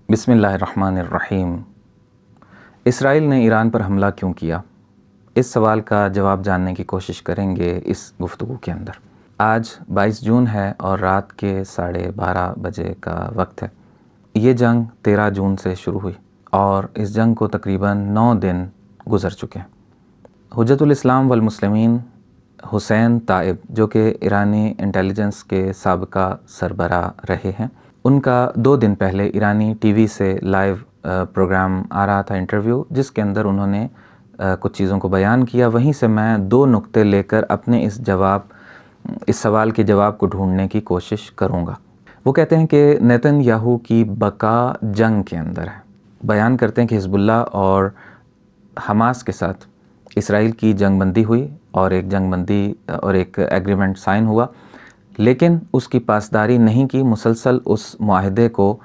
بسم اللہ الرحمن الرحیم۔ اسرائیل نے ایران پر حملہ کیوں کیا؟ اس سوال کا جواب جاننے کی کوشش کریں گے اس گفتگو کے اندر۔ آج 22 جون ہے اور رات کے 12:30 بجے کا وقت ہے۔ یہ جنگ 13 جون سے شروع ہوئی اور اس جنگ کو تقریباً 9 دن گزر چکے ہیں۔ حجت الاسلام والمسلمین حسین طائب، جو کہ ایرانی انٹیلیجنس کے سابقہ سربراہ رہے ہیں، ان کا 2 دن پہلے ایرانی ٹی وی سے لائیو پروگرام آ رہا تھا، انٹرویو، جس کے اندر انہوں نے کچھ چیزوں کو بیان کیا۔ وہیں سے میں 2 نقطے لے کر اپنے اس سوال کے جواب کو ڈھونڈنے کی کوشش کروں گا۔ وہ کہتے ہیں کہ نیتن یاہو کی بقا جنگ کے اندر ہے۔ بیان کرتے ہیں کہ حزب اللہ اور حماس کے ساتھ اسرائیل کی جنگ بندی ہوئی اور ایک جنگ بندی اور ایک ایگریمنٹ سائن ہوا، لیکن اس کی پاسداری نہیں کی، مسلسل اس معاہدے کو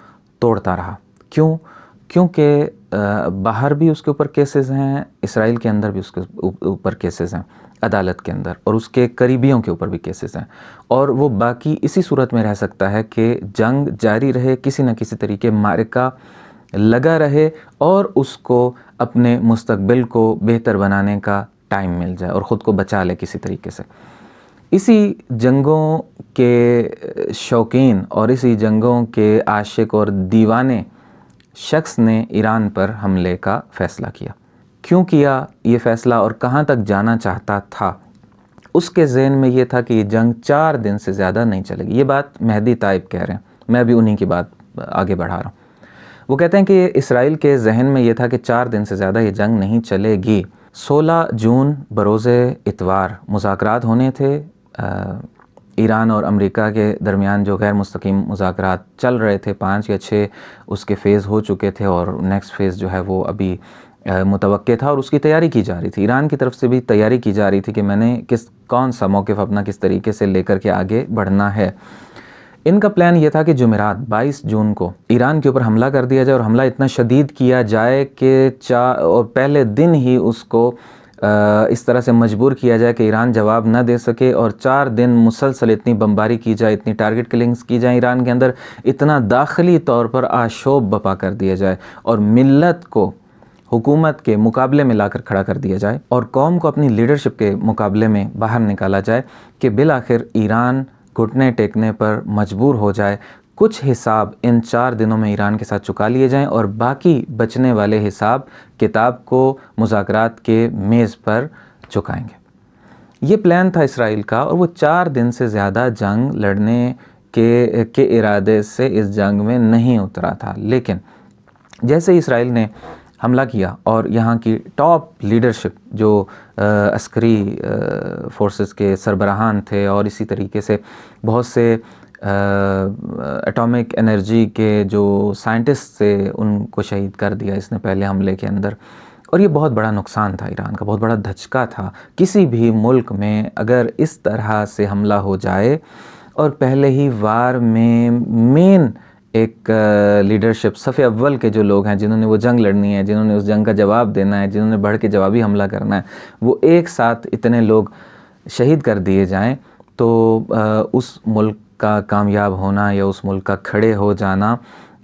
توڑتا رہا۔ کیونکہ باہر بھی اس کے اوپر کیسز ہیں، اسرائیل کے اندر بھی اس کے اوپر کیسز ہیں عدالت کے اندر، اور اس کے قریبیوں کے اوپر بھی کیسز ہیں، اور وہ باقی اسی صورت میں رہ سکتا ہے کہ جنگ جاری رہے، کسی نہ کسی طریقے معرکہ لگا رہے اور اس کو اپنے مستقبل کو بہتر بنانے کا ٹائم مل جائے اور خود کو بچا لے کسی طریقے سے۔ اسی جنگوں کے شوقین اور اسی جنگوں کے عاشق اور دیوانے شخص نے ایران پر حملے کا فیصلہ کیا۔ کیوں کیا یہ فیصلہ اور کہاں تک جانا چاہتا تھا؟ اس کے ذہن میں یہ تھا کہ یہ جنگ 4 دن سے زیادہ نہیں چلے گی۔ یہ بات مہدی طائب کہہ رہے ہیں، میں بھی انہی کی بات آگے بڑھا رہا ہوں۔ وہ کہتے ہیں کہ اسرائیل کے ذہن میں یہ تھا کہ 4 دن سے زیادہ یہ جنگ نہیں چلے گی۔ 16 جون بروز اتوار مذاکرات ہونے تھے۔ ایران اور امریکہ کے درمیان جو غیر مستقیم مذاکرات چل رہے تھے، 5 یا 6 اس کے فیز ہو چکے تھے، اور نیکسٹ فیز جو ہے وہ ابھی متوقع تھا اور اس کی تیاری کی جا رہی تھی۔ ایران کی طرف سے بھی تیاری کی جا رہی تھی کہ میں نے کون سا موقف اپنا کس طریقے سے لے کر کے آگے بڑھنا ہے۔ ان کا پلان یہ تھا کہ جمعرات 22 جون کو ایران کے اوپر حملہ کر دیا جائے، اور حملہ اتنا شدید کیا جائے کہ اور پہلے دن ہی اس کو اس طرح سے مجبور کیا جائے کہ ایران جواب نہ دے سکے، اور 4 دن مسلسل اتنی بمباری کی جائے، اتنی ٹارگٹ کلنگز کی جائیں ایران کے اندر، اتنا داخلی طور پر آشوب بپا کر دیا جائے اور ملت کو حکومت کے مقابلے میں لا کر کھڑا کر دیا جائے اور قوم کو اپنی لیڈرشپ کے مقابلے میں باہر نکالا جائے کہ بالآخر ایران گھٹنے ٹیکنے پر مجبور ہو جائے۔ کچھ حساب ان 4 دنوں میں ایران کے ساتھ چکا لیے جائیں اور باقی بچنے والے حساب کتاب کو مذاکرات کے میز پر چکائیں گے۔ یہ پلان تھا اسرائیل کا، اور وہ 4 دن سے زیادہ جنگ لڑنے کے ارادے سے اس جنگ میں نہیں اترا تھا۔ لیکن جیسے ہی اسرائیل نے حملہ کیا اور یہاں کی ٹاپ لیڈرشپ جو عسکری فورسز کے سربراہان تھے، اور اسی طریقے سے بہت سے ایٹامک انرجی کے جو سائنٹسٹ تھے، ان کو شہید کر دیا اس نے پہلے حملے کے اندر، اور یہ بہت بڑا نقصان تھا ایران کا، بہت بڑا دھچکا تھا۔ کسی بھی ملک میں اگر اس طرح سے حملہ ہو جائے اور پہلے ہی وار میں مین ایک لیڈرشپ، صف اول کے جو لوگ ہیں جنہوں نے وہ جنگ لڑنی ہے، جنہوں نے اس جنگ کا جواب دینا ہے، جنہوں نے بڑھ کے جوابی حملہ کرنا ہے، وہ ایک ساتھ اتنے لوگ شہید کر دیے جائیں تو اس ملک کا کامیاب ہونا یا اس ملک کا کھڑے ہو جانا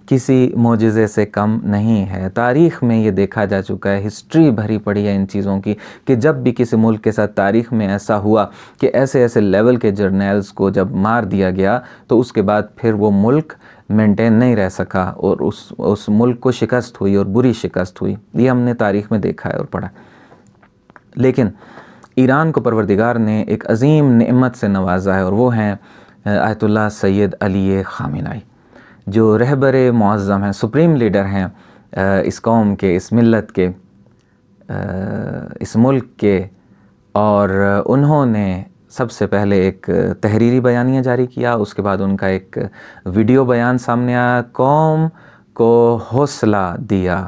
کسی معجزے سے کم نہیں ہے۔ تاریخ میں یہ دیکھا جا چکا ہے، ہسٹری بھری پڑی ہے ان چیزوں کی، کہ جب بھی کسی ملک کے ساتھ تاریخ میں ایسا ہوا کہ ایسے لیول کے جرنیلز کو جب مار دیا گیا تو اس کے بعد پھر وہ ملک مینٹین نہیں رہ سکا اور اس ملک کو شکست ہوئی اور بری شکست ہوئی۔ یہ ہم نے تاریخ میں دیکھا ہے اور پڑھا۔ لیکن ایران کو پروردگار نے ایک عظیم نعمت سے نوازا ہے، اور وہ ہیں آیت اللہ سید علی خامنہ ای، جو رہبر معظم ہیں، سپریم لیڈر ہیں اس قوم کے، اس ملت کے، اس ملک کے، اور انہوں نے سب سے پہلے ایک تحریری بیانیہ جاری کیا، اس کے بعد ان کا ایک ویڈیو بیان سامنے آیا، قوم کو حوصلہ دیا،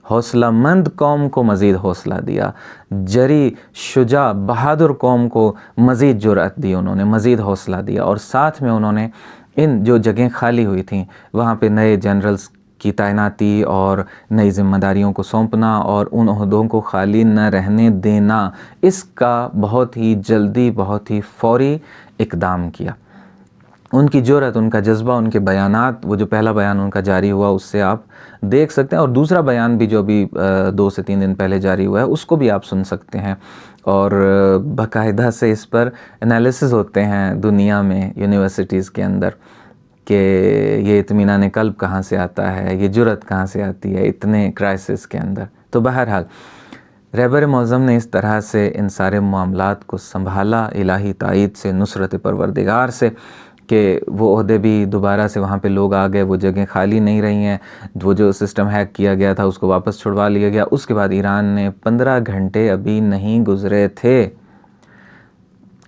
حوصلہ مند قوم کو مزید حوصلہ دیا، جری شجاع بہادر قوم کو مزید جرأت دی، انہوں نے مزید حوصلہ دیا، اور ساتھ میں انہوں نے ان جو جگہیں خالی ہوئی تھیں وہاں پہ نئے جنرلز کی تعیناتی اور نئی ذمہ داریوں کو سونپنا اور ان عہدوں کو خالی نہ رہنے دینا، اس کا بہت ہی جلدی، بہت ہی فوری اقدام کیا۔ ان کی جرأت، ان کا جذبہ، ان کے بیانات، وہ جو پہلا بیان ان کا جاری ہوا اس سے آپ دیکھ سکتے ہیں، اور دوسرا بیان بھی جو ابھی 2 سے 3 دن پہلے جاری ہوا ہے اس کو بھی آپ سن سکتے ہیں، اور باقاعدہ سے اس پر انالیسز ہوتے ہیں دنیا میں یونیورسٹیز کے اندر کہ یہ اطمینان قلب کہاں سے آتا ہے، یہ جرأت کہاں سے آتی ہے اتنے کرائسس کے اندر۔ تو بہرحال رہبر معظم نے اس طرح سے ان سارے معاملات کو سنبھالا، الہی تائید سے، نصرت پروردگار سے، کہ وہ عہدے بھی دوبارہ سے وہاں پہ لوگ آ گئے، وہ جگہیں خالی نہیں رہی ہیں، وہ جو سسٹم ہیک کیا گیا تھا اس کو واپس چھڑوا لیا گیا۔ اس کے بعد ایران نے 15 گھنٹے ابھی نہیں گزرے تھے،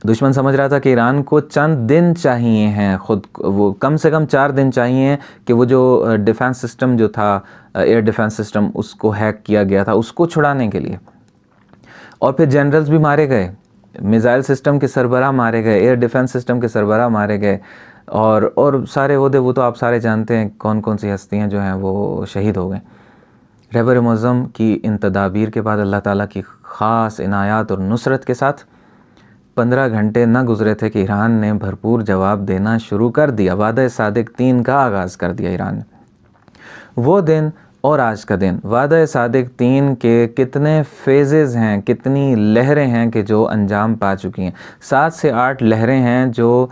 دشمن سمجھ رہا تھا کہ ایران کو چند دن چاہیے ہیں، خود وہ کم سے کم 4 دن چاہیے کہ وہ جو ڈیفنس سسٹم جو تھا، ایئر ڈیفنس سسٹم، اس کو ہیک کیا گیا تھا اس کو چھڑانے کے لیے۔ اور پھر جنرلز بھی مارے گئے، میزائل سسٹم کے سربراہ مارے گئے، ایئر ڈیفنس سسٹم کے سربراہ مارے گئے، اور سارے عہدے وہ تو آپ سارے جانتے ہیں کون کون سی ہستیاں جو ہیں وہ شہید ہو گئیں۔ رہبر معظم کی ان تدابیر کے بعد اللہ تعالیٰ کی خاص عنایات اور نصرت کے ساتھ 15 گھنٹے نہ گزرے تھے کہ ایران نے بھرپور جواب دینا شروع کر دیا، وعدہ صادق 3 کا آغاز کر دیا ایران نے۔ وہ دن اور آج کا دن، وعدہ صادق 3 کے کتنے فیزز ہیں، کتنی لہریں ہیں کہ جو انجام پا چکی ہیں۔ 7 سے 8 لہریں ہیں جو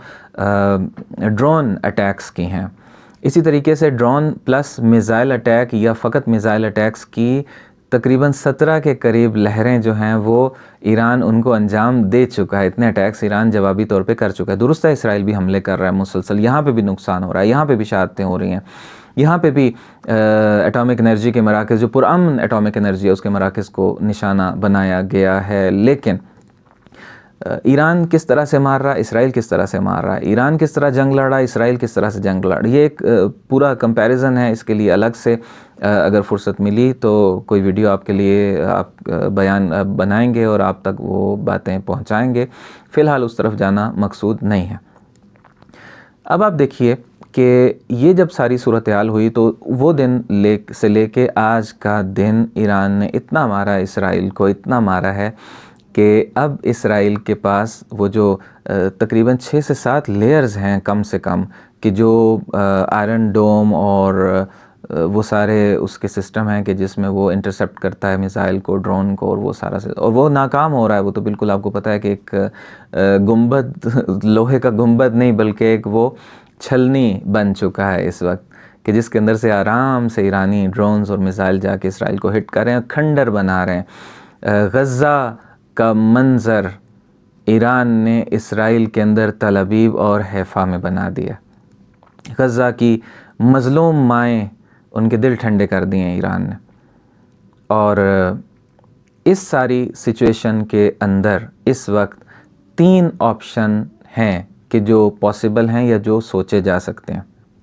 ڈرون اٹیکس کی ہیں، اسی طریقے سے ڈرون پلس میزائل اٹیک یا فقط میزائل اٹیکس کی تقریباً 17 کے قریب لہریں جو ہیں وہ ایران ان کو انجام دے چکا ہے۔ اتنے اٹیکس ایران جوابی طور پہ کر چکا ہے۔ درست ہے اسرائیل بھی حملے کر رہا ہے مسلسل، یہاں پہ بھی نقصان ہو رہا ہے، یہاں پہ بھی شہادتیں ہو رہی ہیں، یہاں پہ بھی ایٹامک انرجی کے مراکز، جو پرامن ایٹامک انرجی ہے اس کے مراکز کو نشانہ بنایا گیا ہے۔ لیکن ایران کس طرح سے مار رہا ہے، اسرائیل کس طرح سے مار رہا ہے، ایران کس طرح جنگ لڑ رہا ہے، اسرائیل کس طرح سے جنگ لڑ رہا ہے، یہ ایک پورا کمپیریزن ہے۔ اس کے لیے الگ سے اگر فرصت ملی تو کوئی ویڈیو آپ کے لیے آپ بیان بنائیں گے اور آپ تک وہ باتیں پہنچائیں گے، فی الحال اس طرف جانا مقصود نہیں ہے۔ اب آپ دیکھیے کہ یہ جب ساری صورتحال ہوئی تو وہ دن سے لے کے آج کا دن ایران نے اتنا مارا اسرائیل کو، اتنا مارا ہے کہ اب اسرائیل کے پاس وہ جو تقریباً 6 سے 7 لیئرز ہیں کم سے کم، کہ جو آئرن ڈوم اور وہ سارے اس کے سسٹم ہیں کہ جس میں وہ انٹرسپٹ کرتا ہے میزائل کو، ڈرون کو، اور وہ سارا اور وہ ناکام ہو رہا ہے۔ وہ تو بالکل آپ کو پتہ ہے کہ ایک گنبد، لوہے کا گنبد نہیں بلکہ ایک وہ چھلنی بن چکا ہے اس وقت، کہ جس کے اندر سے آرام سے ایرانی ڈرونز اور میزائل جا کے اسرائیل کو ہٹ کر رہے ہیں، کھنڈر بنا رہے ہیں۔ غزہ کا منظر ایران نے اسرائیل کے اندر تل ابیب اور حیفا میں بنا دیا۔ غزہ کی مظلوم مائیں، ان کے دل ٹھنڈے کر دیے ہیں ایران نے۔ اور اس ساری سچویشن کے اندر اس وقت 3 آپشن ہیں کہ جو پاسبل ہیں یا جو سوچے جا سکتے ہیں۔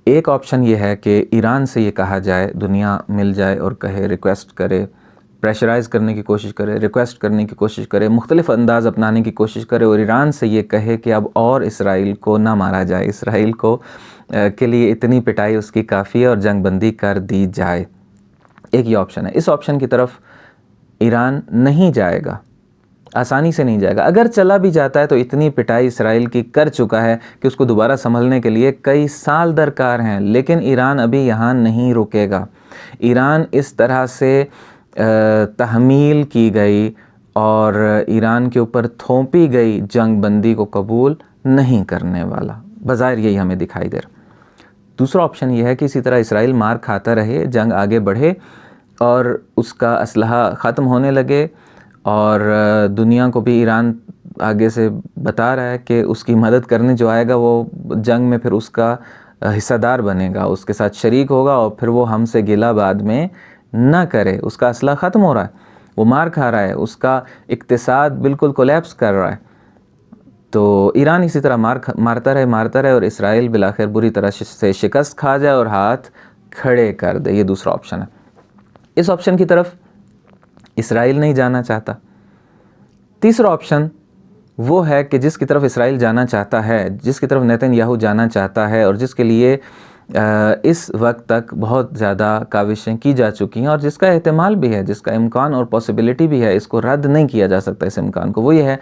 ایک آپشن یہ ہے کہ ایران سے یہ کہا جائے، دنیا مل جائے اور کہے، ریکویسٹ کرے، پریشرائز کرنے کی کوشش کرے، ریکویسٹ کرنے کی کوشش کرے، مختلف انداز اپنانے کی کوشش کرے، اور ایران سے یہ کہے کہ اب اور اسرائیل کو نہ مارا جائے، اسرائیل کو کے لیے اتنی پٹائی اس کی کافی ہے اور جنگ بندی کر دی جائے۔ ایک یہ آپشن ہے۔ اس آپشن کی طرف ایران نہیں جائے گا، آسانی سے نہیں جائے گا۔ اگر چلا بھی جاتا ہے تو اتنی پٹائی اسرائیل کی کر چکا ہے کہ اس کو دوبارہ سنبھلنے کے لیے کئی سال درکار ہیں۔ لیکن ایران ابھی یہاں نہیں رکے گا۔ ایران اس طرح سے تحمیل کی گئی اور ایران کے اوپر تھوپی گئی جنگ بندی کو قبول نہیں کرنے والا، بظاہر یہی ہمیں دکھائی دے رہا۔ دوسرا آپشن یہ ہے کہ اسی طرح اسرائیل مار کھاتا رہے، جنگ آگے بڑھے اور اس کا اسلحہ ختم ہونے لگے، اور دنیا کو بھی ایران آگے سے بتا رہا ہے کہ اس کی مدد کرنے جو آئے گا وہ جنگ میں پھر اس کا حصہ دار بنے گا، اس کے ساتھ شریک ہوگا، اور پھر وہ ہم سے گلہ بعد میں نہ کرے۔ اس کا اسلحہ ختم ہو رہا ہے، وہ مار کھا رہا ہے، اس کا اقتصاد بالکل کولیپس کر رہا ہے۔ تو ایران اسی طرح مارتا رہے اور اسرائیل بالآخر بری طرح سے شکست کھا جائے اور ہاتھ کھڑے کر دے۔ یہ دوسرا آپشن ہے۔ اس آپشن کی طرف اسرائیل نہیں جانا چاہتا۔ تیسرا آپشن وہ ہے کہ جس کی طرف اسرائیل جانا چاہتا ہے، جس کی طرف نیتن یاہو جانا چاہتا ہے، اور جس کے لیے اس وقت تک بہت زیادہ کاوشیں کی جا چکی ہیں، اور جس کا احتمال بھی ہے، جس کا امکان اور پاسبلٹی بھی ہے، اس کو رد نہیں کیا جا سکتا اس امکان کو، وہ یہ ہے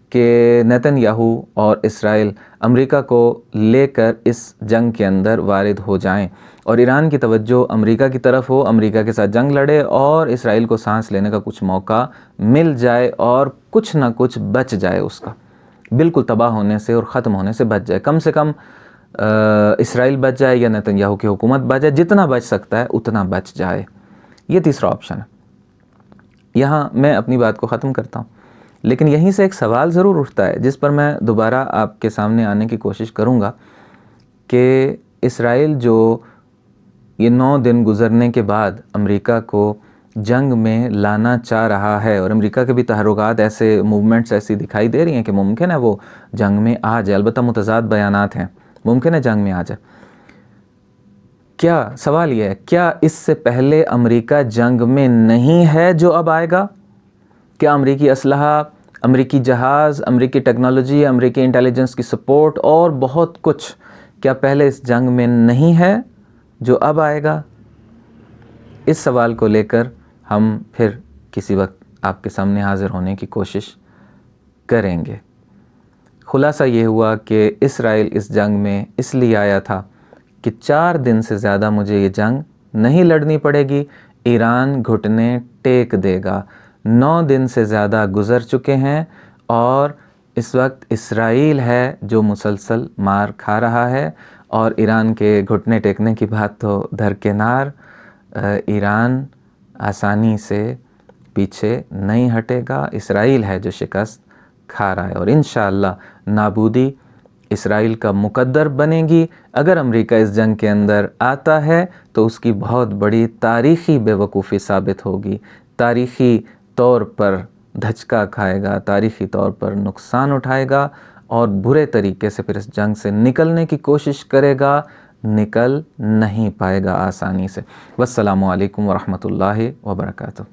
کہ نیتن یاہو اور اسرائیل امریکہ کو لے کر اس جنگ کے اندر وارد ہو جائیں، اور ایران کی توجہ امریکہ کی طرف ہو، امریکہ کے ساتھ جنگ لڑے، اور اسرائیل کو سانس لینے کا کچھ موقع مل جائے، اور کچھ نہ کچھ بچ جائے، اس کا بالکل تباہ ہونے سے اور ختم ہونے سے بچ جائے، کم سے کم اسرائیل بچ جائے یا نیتن یاہو کی حکومت بچ جائے، جتنا بچ سکتا ہے اتنا بچ جائے۔ یہ تیسرا آپشن ہے۔ یہاں میں اپنی بات کو ختم کرتا ہوں، لیکن یہیں سے ایک سوال ضرور اٹھتا ہے جس پر میں دوبارہ آپ کے سامنے آنے کی کوشش کروں گا کہ اسرائیل جو یہ 9 دن گزرنے کے بعد امریکہ کو جنگ میں لانا چاہ رہا ہے، اور امریکہ کے بھی تحرکات ایسے موومنٹس ایسی دکھائی دے رہی ہیں کہ ممکن ہے وہ جنگ میں آ جائے، البتہ متضاد بیانات ہیں، ممکن ہے جنگ میں آ جائے۔ کیا سوال یہ ہے، کیا اس سے پہلے امریکہ جنگ میں نہیں ہے جو اب آئے گا؟ کیا امریکی اسلحہ، امریکی جہاز، امریکی ٹیکنالوجی، امریکی انٹیلیجنس کی سپورٹ اور بہت کچھ کیا پہلے اس جنگ میں نہیں ہے جو اب آئے گا؟ اس سوال کو لے کر ہم پھر کسی وقت آپ کے سامنے حاضر ہونے کی کوشش کریں گے۔ خلاصہ یہ ہوا کہ اسرائیل اس جنگ میں اس لیے آیا تھا کہ 4 دن سے زیادہ مجھے یہ جنگ نہیں لڑنی پڑے گی، ایران گھٹنے ٹیک دے گا۔ 9 دن سے زیادہ گزر چکے ہیں، اور اس وقت اسرائیل ہے جو مسلسل مار کھا رہا ہے، اور ایران کے گھٹنے ٹیکنے کی بات تو درکنار، ایران آسانی سے پیچھے نہیں ہٹے گا، اسرائیل ہے جو شکست کھا رہا ہے، اور انشاءاللہ نابودی اسرائیل کا مقدر بنے گی۔ اگر امریکہ اس جنگ کے اندر آتا ہے تو اس کی بہت بڑی تاریخی بے وقوفی ثابت ہوگی، تاریخی طور پر دھچکا کھائے گا، تاریخی طور پر نقصان اٹھائے گا، اور برے طریقے سے پھر اس جنگ سے نکلنے کی کوشش کرے گا، نکل نہیں پائے گا آسانی سے۔ والسلام علیکم ورحمۃ اللہ وبرکاتہ۔